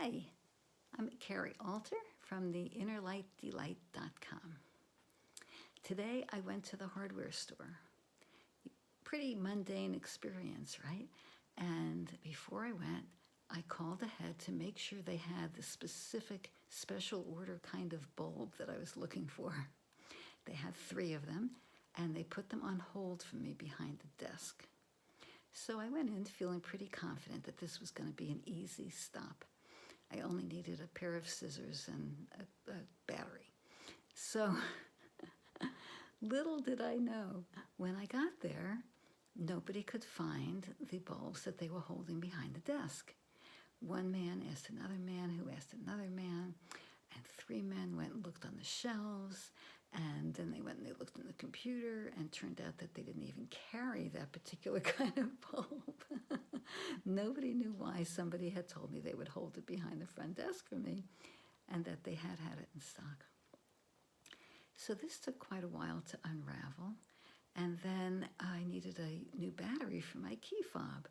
Hi, I'm Cari Alter from the InnerLightDelight.com. Today I went to the hardware store. Pretty mundane experience, right? And before I went, I called ahead to make sure they had the specific special order kind of bulb that I was looking for. They had 3 of them, and they put them on hold for me behind the desk. So I went in feeling pretty confident that this was going to be an easy stop. I only needed a pair of scissors and a battery. So little did I know, when I got there, nobody could find the bulbs that they were holding behind the desk. One man asked another man, who asked another man, and 3 men went and looked on the shelves, and then they went and they looked in the computer, and turned out that they didn't even carry that particular kind of bulb. Nobody knew why. Somebody had told me they would hold it behind the front desk for me, and that they had it in stock. So this took quite a while to unravel, and then I needed a new battery for my key fob.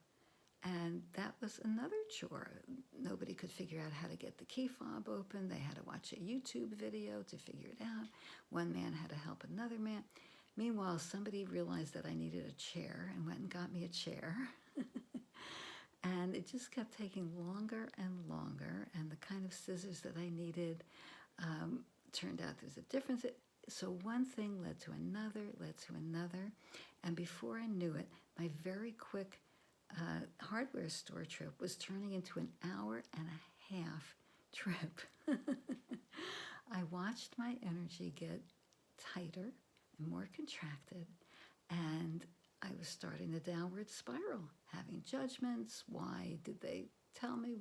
And that was another chore. Nobody could figure out how to get the key fob open. They had to watch a YouTube video to figure it out. One man had to help another man. Meanwhile, somebody realized that I needed a chair and went and got me a chair. And it just kept taking longer and longer. And the kind of scissors that I needed turned out there's a difference. So one thing led to another. And before I knew it, my very quick hardware store trip was turning into an 1.5 hour trip. I watched my energy get tighter and more contracted, and I was starting the downward spiral, having judgments. Why did they tell me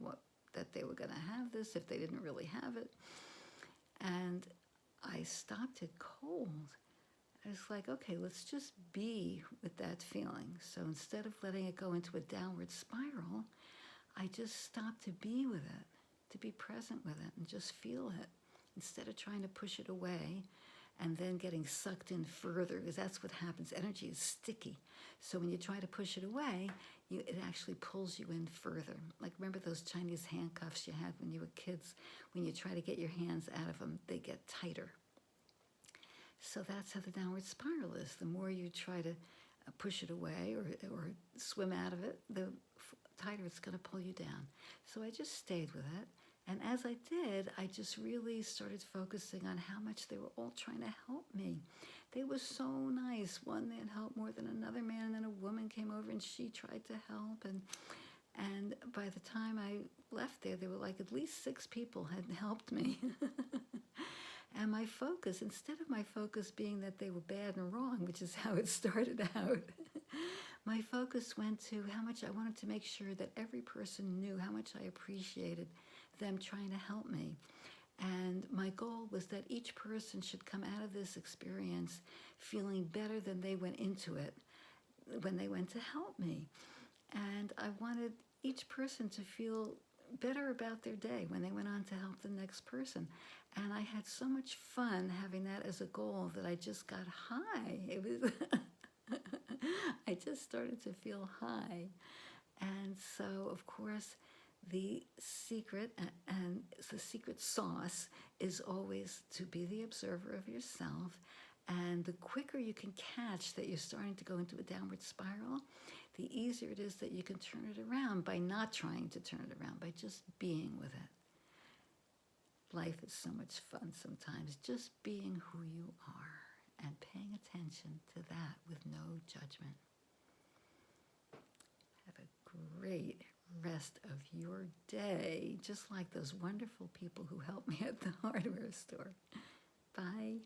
that they were going to have this if they didn't really have it? And I stopped it cold. I was like, okay, let's just be with that feeling. So instead of letting it go into a downward spiral, I just stopped to be with it, to be present with it and just feel it, instead of trying to push it away and then getting sucked in further, because that's what happens. Energy is sticky. So when you try to push it away, it actually pulls you in further. Like, remember those Chinese handcuffs you had when you were kids? When you try to get your hands out of them, they get tighter. So that's how the downward spiral is. The more you try to push it away or swim out of it, the tighter it's going to pull you down. So I just stayed with it. And as I did, I just really started focusing on how much they were all trying to help me. They were so nice. One man helped more than another man, and then a woman came over and she tried to help. And by the time I left there were like at least 6 people had helped me. And my focus, instead of my focus being that they were bad and wrong, which is how it started out, my focus went to how much I wanted to make sure that every person knew how much I appreciated them trying to help me. And my goal was that each person should come out of this experience feeling better than they went into it when they went to help me. And I wanted each person to feel better about their day when they went on to help the next person. And I had so much fun having that as a goal that I just got high. It was I just started to feel high. And so, of course, the secret and the secret sauce is always to be the observer of yourself. And the quicker you can catch that you're starting to go into a downward spiral, the easier it is that you can turn it around by not trying to turn it around, by just being with it. Life is so much fun sometimes, just being who you are and paying attention to that with no judgment. Have a great rest of your day, just like those wonderful people who helped me at the hardware store. Bye.